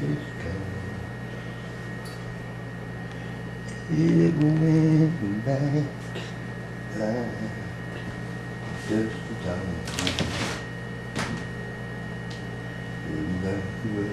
is gone. It went back like just the time in that way.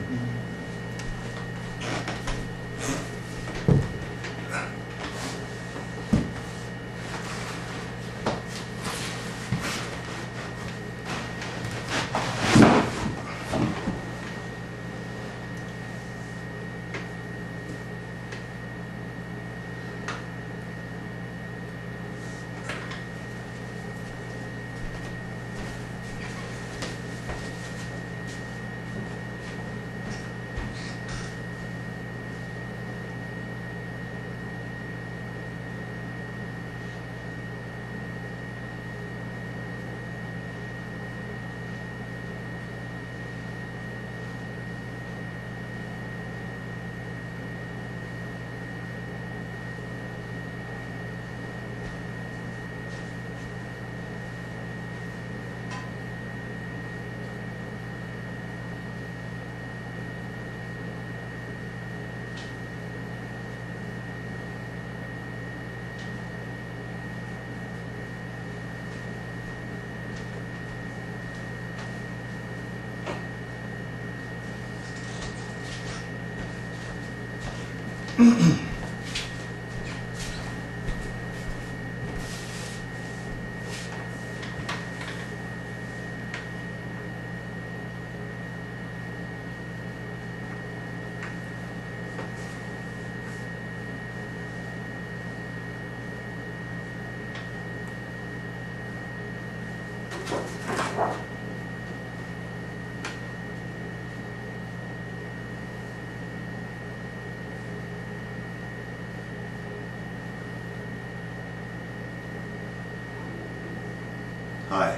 Hi,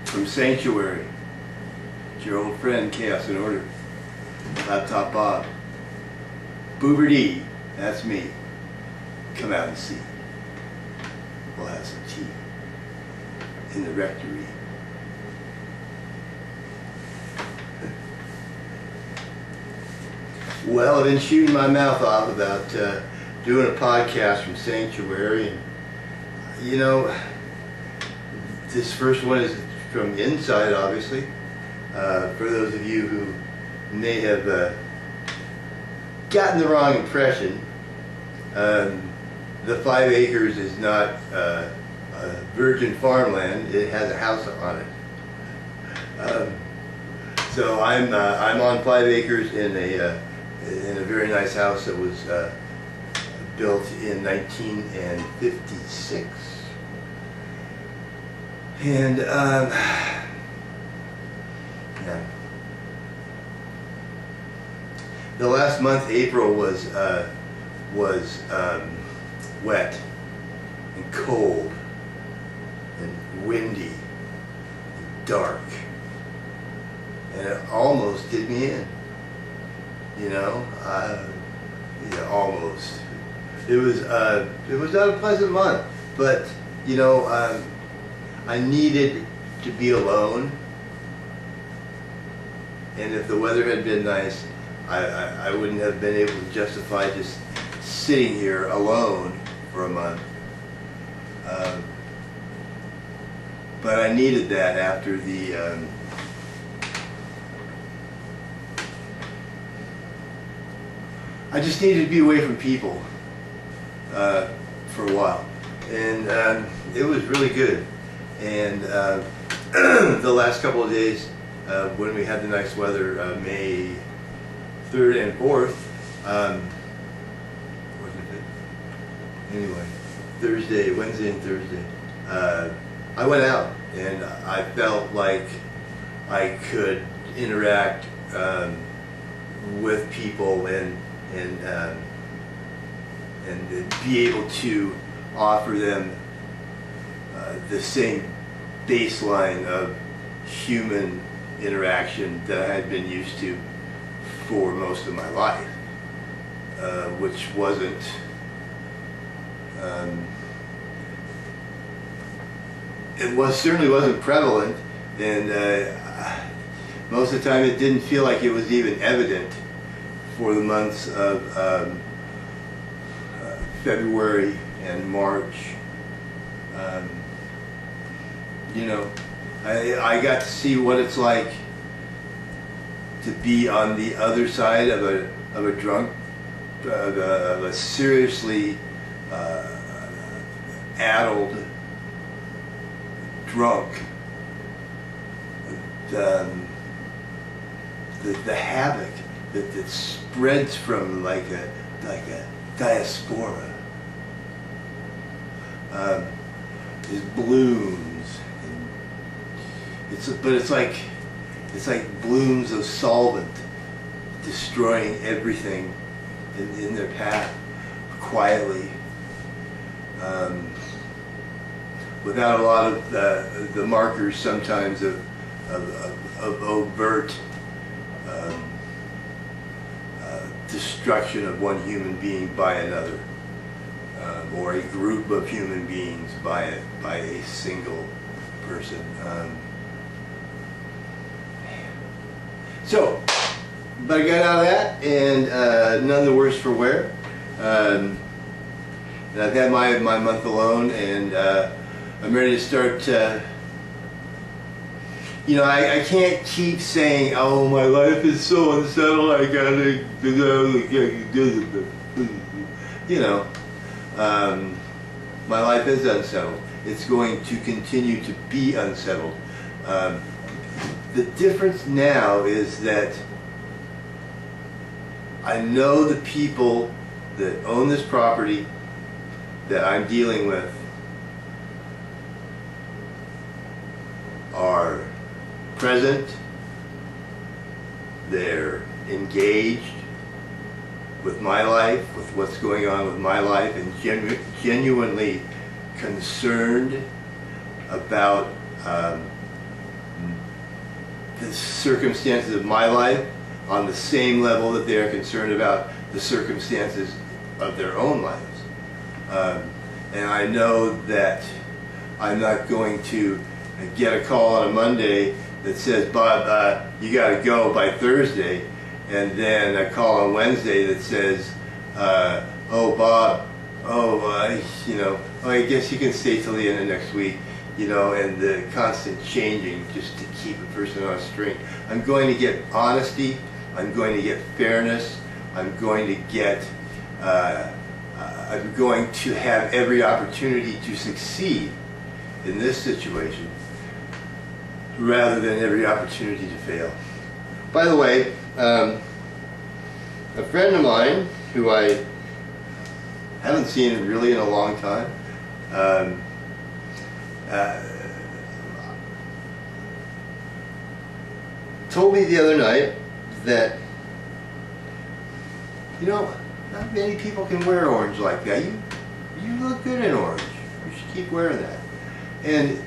from Sanctuary, it's your old friend Chaos in Order, Laptop Bob, Boober D, that's me. Come out and see. We'll have some tea in the rectory. Well, I've been shooting my mouth off about doing a podcast from Sanctuary, and you know, this first one is from the inside, obviously. For those of you who may have gotten the wrong impression, the 5 acres is not a virgin farmland. It has a house on it. So I'm on 5 acres in a very nice house that was built in 1956. And yeah, the last month, April, was wet and cold and windy and dark, and it almost did me in. You know, yeah, almost. It was not a pleasant month, but you know, I needed to be alone, and if the weather had been nice, I wouldn't have been able to justify just sitting here alone for a month. But I needed that after the I just needed to be away from people for a while, and it was really good. And the last couple of days, when we had the nice weather, May 3rd and 4th, wasn't it? Anyway, Wednesday and Thursday, I went out and I felt like I could interact with people and be able to offer them the same baseline of human interaction that I had been used to for most of my life, which wasn't certainly wasn't prevalent, and Most of the time it didn't feel like it was even evident for the months of February and March. You know, I got to see what it's like to be on the other side of a drunk, of a seriously addled drunk. The havoc that spreads from like a diaspora. There's blooms, but it's like blooms of solvent destroying everything in their path quietly, without a lot of the markers sometimes of overt destruction of one human being by another, or a group of human beings by a single person. So, but I got out of that, and none the worse for wear. And I've had my month alone, and I'm ready to start. You know, I can't keep saying, "Oh, my life is so unsettled. I gotta do." You know, my life is unsettled. It's going to continue to be unsettled. The difference now is that I know the people that own this property that I'm dealing with are present, they're engaged with my life, with what's going on with my life, and genuinely concerned about the circumstances of my life on the same level that they are concerned about the circumstances of their own lives. And I know that I'm not going to get a call on a Monday that says, "Bob, you got to go by Thursday," and then a call on Wednesday that says, "Oh, Bob, you know, I guess you can stay till the end of next week," you know, and the constant changing just to keep a person on a string. I'm going to get honesty. I'm going to get fairness. I'm going to get. I'm going to have every opportunity to succeed in this situation, rather than every opportunity to fail. By the way, a friend of mine who I haven't seen really in a long time, told me the other night that, you know, not many people can wear orange like that. You look good in orange. You should keep wearing that. And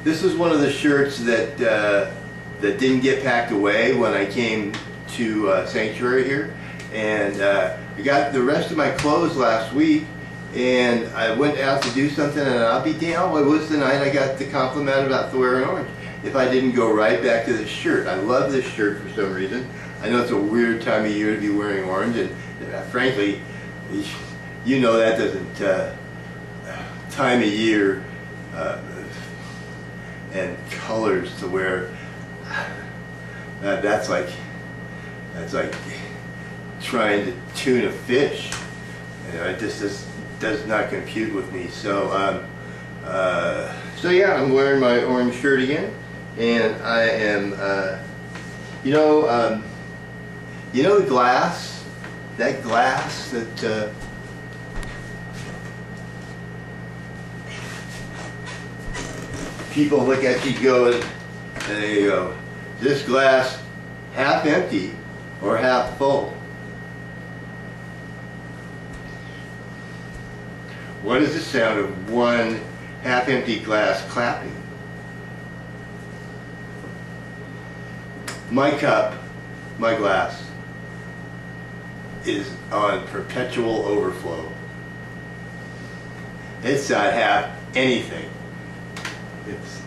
this is one of the shirts that that didn't get packed away when I came to Sanctuary here, and I got the rest of my clothes last week, and I went out to do something, and I'll be damned, it was the night I got the compliment about wearing orange. If I didn't go right back to this shirt. I love this shirt for some reason. I know it's a weird time of year to be wearing orange, and frankly, you know that doesn't time of year and colors to wear. That's like trying to tune a fish. You know, it just does not compute with me. So so yeah, I'm wearing my orange shirt again, and I am you know the glass, that glass that people look at you go and they go, this glass half empty or half full? What is the sound of one half empty glass clapping? My cup, my glass, is on perpetual overflow. It's not half anything. It's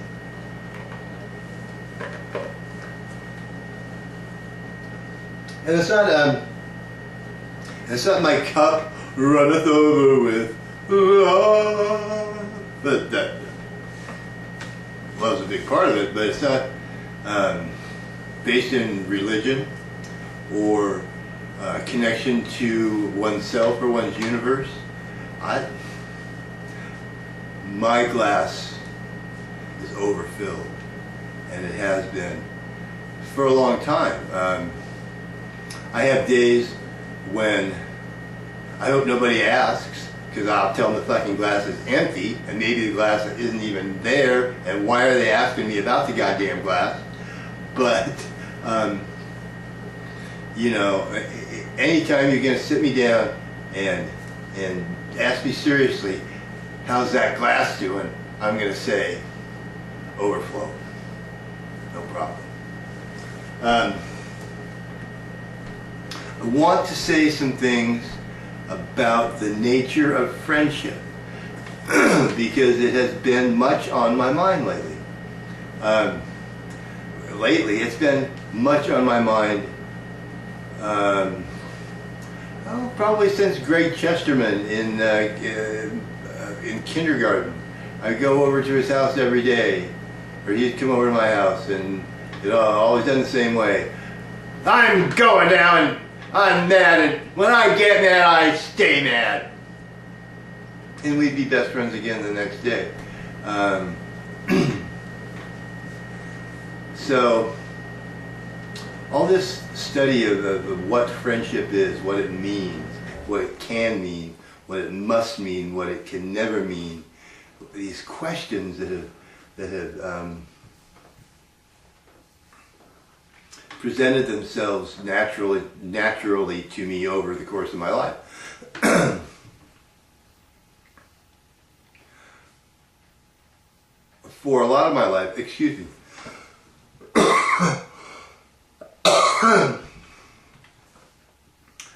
And it's not my cup runneth over with love. But that love's a big part of it, but it's not based in religion or connection to oneself or one's universe. My glass is overfilled, and it has been for a long time. I have days when I hope nobody asks, because I'll tell them the fucking glass is empty, and maybe the glass isn't even there, and why are they asking me about the goddamn glass? But, you know, anytime you're going to sit me down and ask me seriously, how's that glass doing? I'm going to say, overflow. No problem. I want to say some things about the nature of friendship because it has been much on my mind lately. Lately, it's been much on my mind probably since Greg Chesterman in kindergarten. I go over to his house every day, or he'd come over to my house, and it always done the same way. I'm going down, and I'm mad, and when I get mad, I stay mad. And we'd be best friends again the next day. So, all this study of what friendship is, what it means, what it can mean, what it must mean, what it can never mean, these questions that have presented themselves naturally to me over the course of my life. For a lot of my life, excuse me,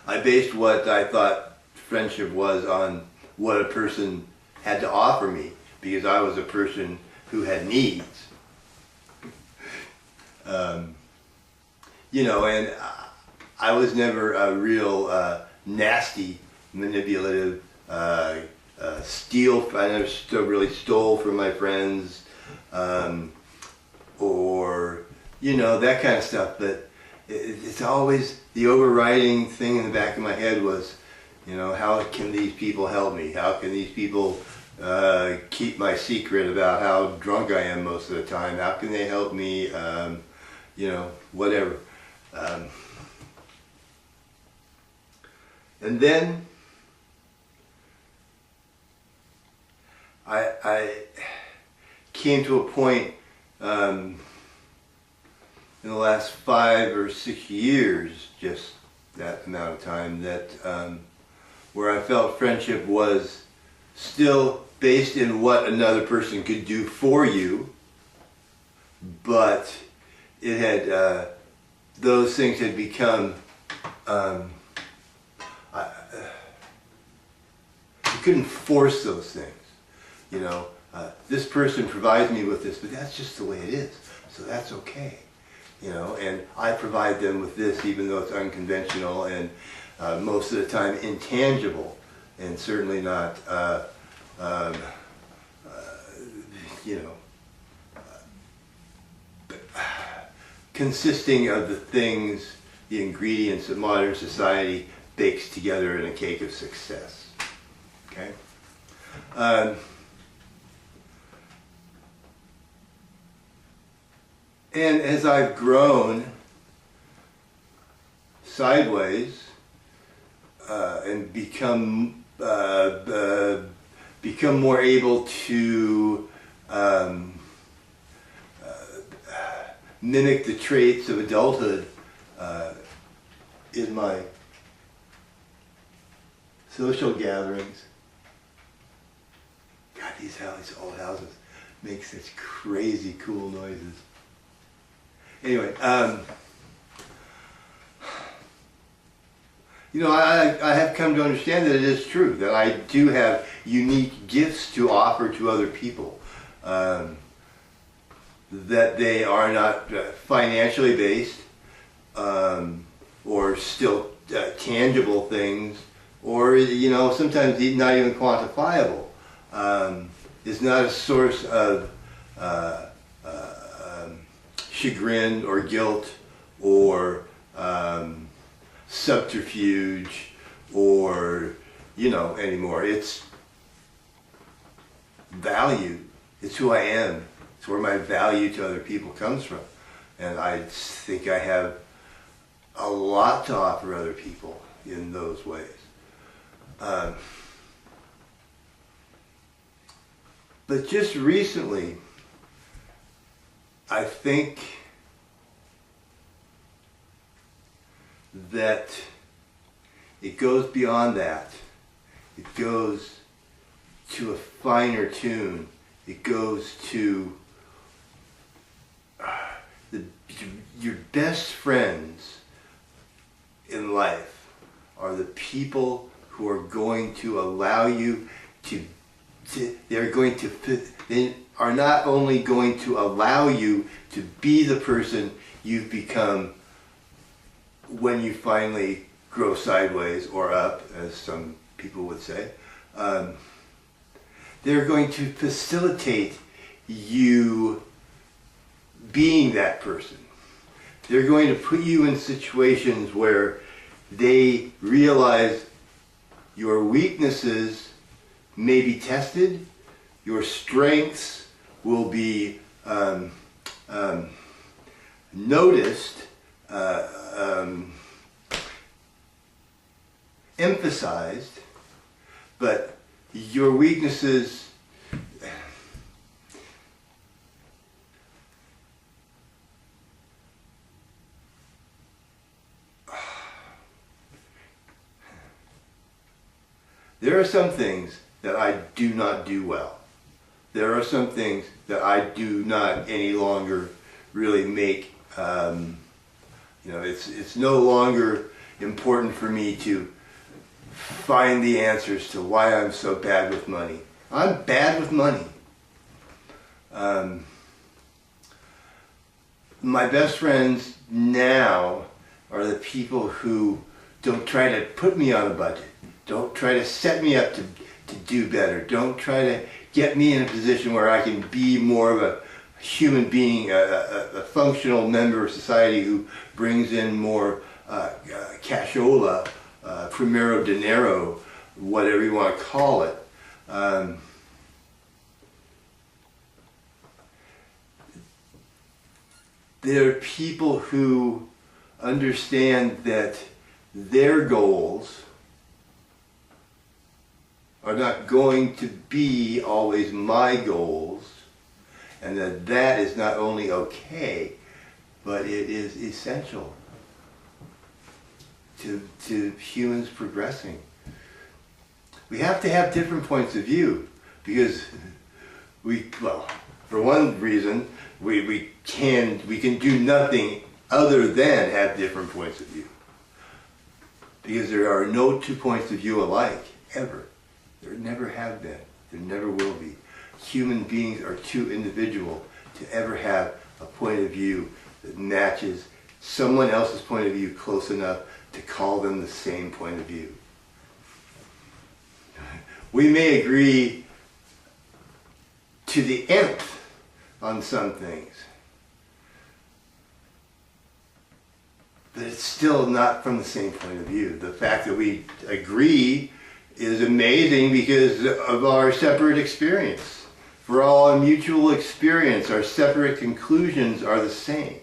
I based what I thought friendship was on what a person had to offer me, because I was a person who had needs. You know, and I was never a real nasty, manipulative, I never really stole from my friends, or, you know, that kind of stuff. But it's always the overriding thing in the back of my head was, you know, how can these people help me? How can these people keep my secret about how drunk I am most of the time? How can they help me, you know, whatever. And then I came to a point in the last 5 or 6 years, just that amount of time, that where I felt friendship was still based in what another person could do for you, but it had those things had become you couldn't force those things, you know. This person provides me with this, but that's just the way it is, so that's okay, you know. And I provide them with this, even though it's unconventional and most of the time intangible, and certainly not you know, consisting of the things, the ingredients that modern society bakes together in a cake of success. Okay? And as I've grown sideways and become more able to mimic the traits of adulthood in my social gatherings. God, these old houses make such crazy cool noises. Anyway, you know, I have come to understand that it is true, that I do have unique gifts to offer to other people. That they are not financially based, or or still tangible things, or sometimes not even quantifiable, is not a source of chagrin or guilt or subterfuge or anymore. It's value. It's who I am. It's where my value to other people comes from. And I think I have a lot to offer other people in those ways. But just recently, I think that it goes beyond that. It goes to a finer tune. It goes to your best friends in life are the people who are going to allow you they are not only going to allow you to be the person you've become when you finally grow sideways or up, as some people would say. They're going to facilitate you being that person. They're going to put you in situations where they realize your weaknesses may be tested, your strengths will be noticed, emphasized, but your weaknesses there are some things that I do not do well. There are some things that I do not any longer really make, it's no longer important for me to find the answers to why I'm so bad with money. I'm bad with money. My best friends now are the people who don't try to put me on a budget. Don't try to set me up to do better. Don't try to get me in a position where I can be more of a human being, a functional member of society who brings in more cashola, primero dinero, whatever you want to call it. There are people who understand that their goals are not going to be always my goals, and that is not only okay, but it is essential to humans progressing. We have to have different points of view because for one reason, we can do nothing other than have different points of view. Because there are no two points of view alike, ever. There never have been. There never will be. Human beings are too individual to ever have a point of view that matches someone else's point of view close enough to call them the same point of view. We may agree to the nth on some things, but it's still not from the same point of view. The fact that we agree is amazing because of our separate experience. For all our mutual experience, our separate conclusions are the same.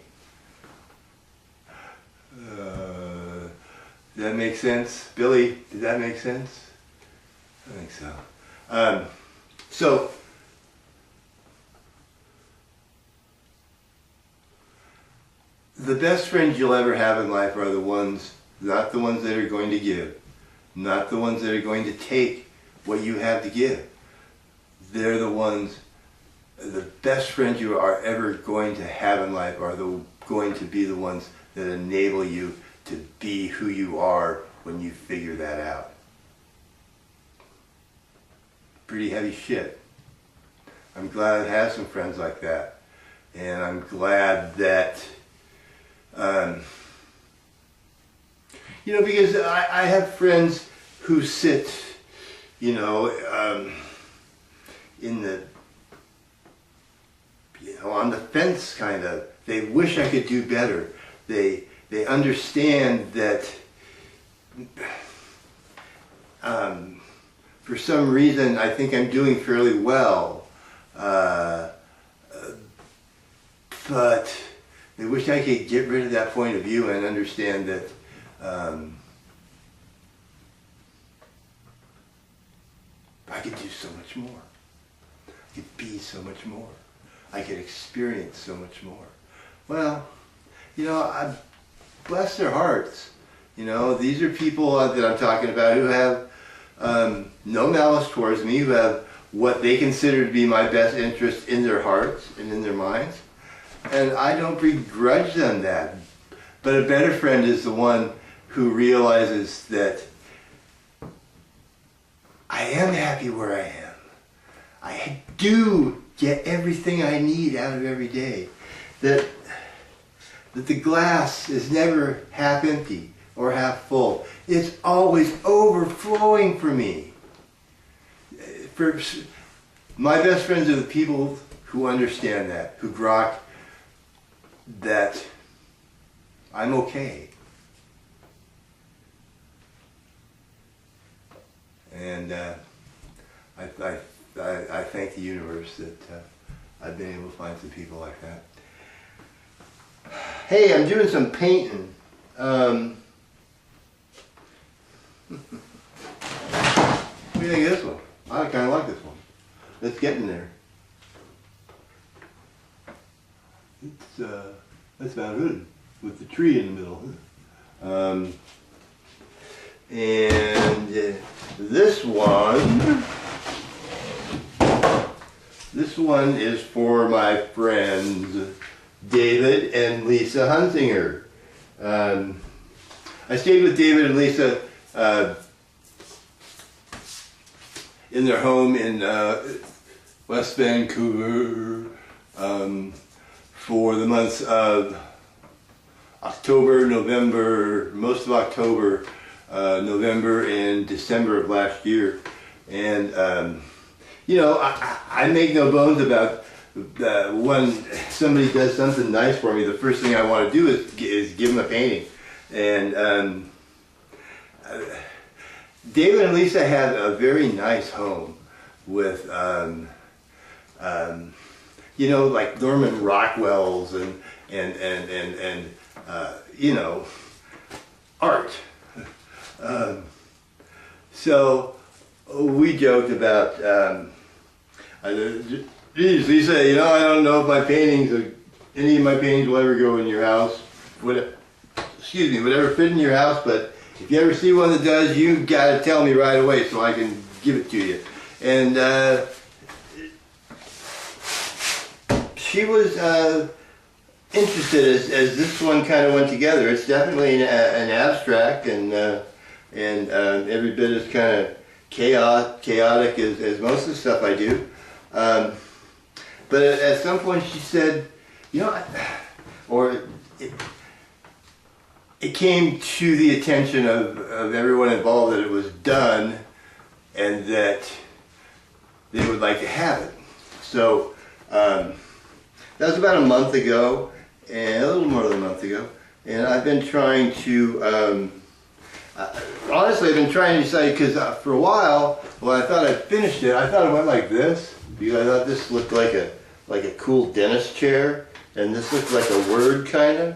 Does that make sense? Billy, did that make sense? I think so. So, the best friends you'll ever have in life are the ones, not the ones that are going to give, not the ones that are going to take what you have to give. They're the ones, the best friends you are ever going to have in life are going to be the ones that enable you to be who you are when you figure that out. Pretty heavy shit. I'm glad I have some friends like that. And I'm glad that You know, because I have friends who sit, you know, in the, you know, on the fence kind of. They wish I could do better. They understand that for some reason I think I'm doing fairly well, but they wish I could get rid of that point of view and understand that I could do so much more. I could be so much more. I could experience so much more. Well, you know, I bless their hearts. You know, these are people that I'm talking about who have no malice towards me, who have what they consider to be my best interest in their hearts and in their minds. And I don't begrudge them that. But a better friend is the one who realizes that I am happy where I am. I do get everything I need out of every day. That the glass is never half empty or half full. It's always overflowing for me. My best friends are the people who understand that, who grok that I'm okay. And I thank the universe that I've been able to find some people like that. Hey, I'm doing some painting. What do you think of this one? I kind of like this one. It's getting there. That's about good, with the tree in the middle. And this one is for my friends David and Lisa Hunsinger. I stayed with David and Lisa in their home in West Vancouver for the months of October, November, most of October, November and December of last year. And you know, I make no bones about when somebody does something nice for me, the first thing I want to do is give them a painting. And David and Lisa had a very nice home with, you know, like Norman Rockwell's and you know, art. So we joked about, geez, Lisa, you know, I don't know if any of my paintings will ever go in your house. Whatever fit in your house, but if you ever see one that does, you got to tell me right away so I can give it to you. And she was interested as this one kind of went together. It's definitely an abstract and every bit as kind of chaotic as most of the stuff I do. But at some point she said, you know, it came to the attention of everyone involved that it was done and that they would like to have it. So that was about a month ago, and a little more than a month ago, and I've been trying to, honestly I've been trying to decide, because for a while, when I thought I'd finished it, I thought it went like this, because I thought this looked like a cool dentist chair, and this looked like a word kind of,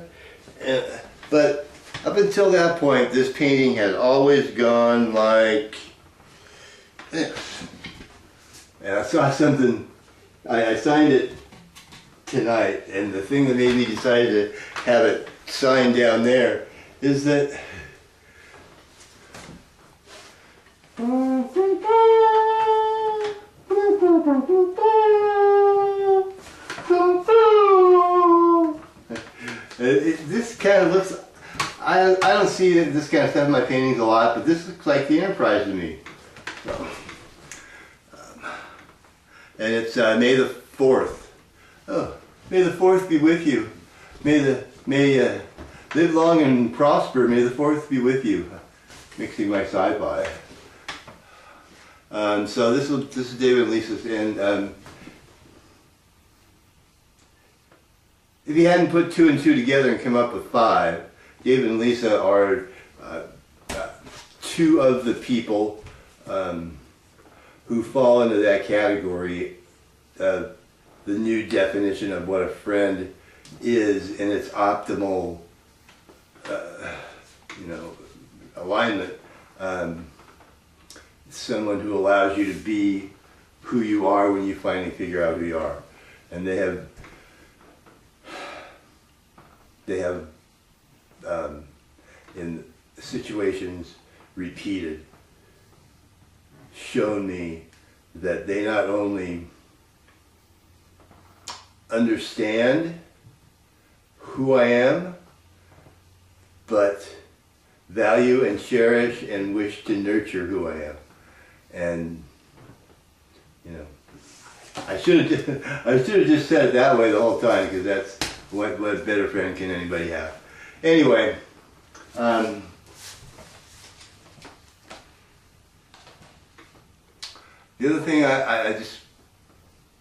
but up until that point, this painting had always gone like this. And I saw something, I signed it tonight, and the thing that made me decide to have it signed down there is that this kind of looks, I don't see this kind of stuff in my paintings a lot, but this looks like the Enterprise to me. So, and it's May the 4th. Oh, may the 4th be with you. May Live long and prosper. May the fourth be with you. Mixing my sci-fi. So this is David and Lisa's, and if you hadn't put 2 and 2 together and come up with 5, David and Lisa are 2 of the people who fall into that category of the new definition of what a friend is in its optimal, alignment. Someone who allows you to be who you are when you finally figure out who you are. And they have in situations repeated shown me that they not only understand who I am, but value and cherish and wish to nurture who I am. And I should have just said it that way the whole time, because that's what better friend can anybody have. Anyway, the other thing I just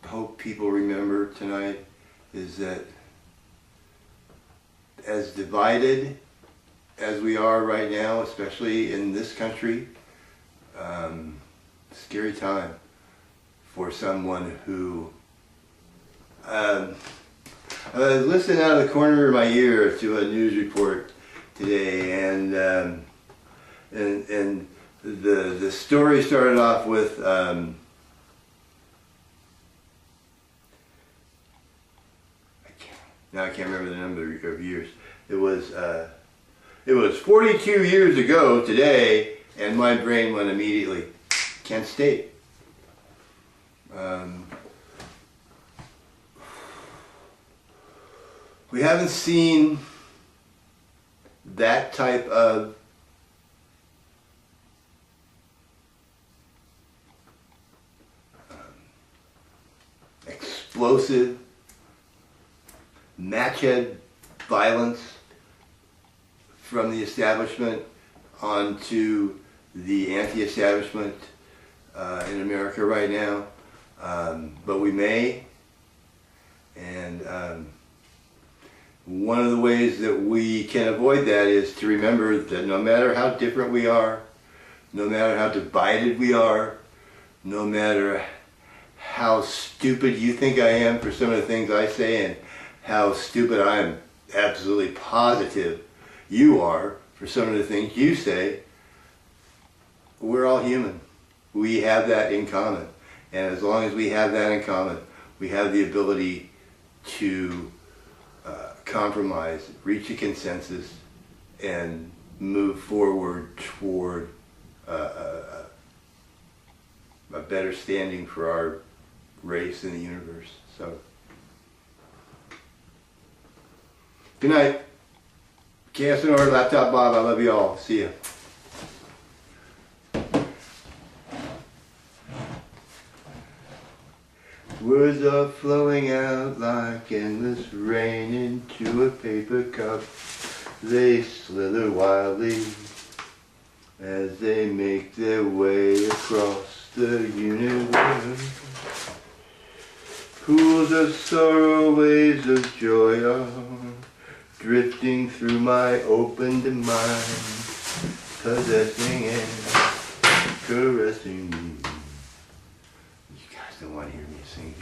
hope people remember tonight is that as divided as we are right now, especially in this country, scary time for someone who I listened out of the corner of my ear to a news report today, and the story started off with I can't remember the number of years. It was 42 years ago today, and my brain went immediately. Kent State. We haven't seen that type of explosive, matchhead violence from the establishment onto the anti-establishment in America right now, but we may, and one of the ways that we can avoid that is to remember that no matter how different we are, no matter how divided we are, no matter how stupid you think I am for some of the things I say, and how stupid I am absolutely positive you are for some of the things you say, we're all human. We have that in common. And as long as we have that in common, we have the ability to compromise, reach a consensus, and move forward toward a better standing for our race in the universe. So, good night. Chaos and Order, Laptop Bob, I love you all. See ya. Words are flowing out like endless rain into a paper cup. They slither wildly as they make their way across the universe. Pools of sorrow, waves of joy are drifting through my opened mind, possessing and caressing me. You guys don't want to hear me sing.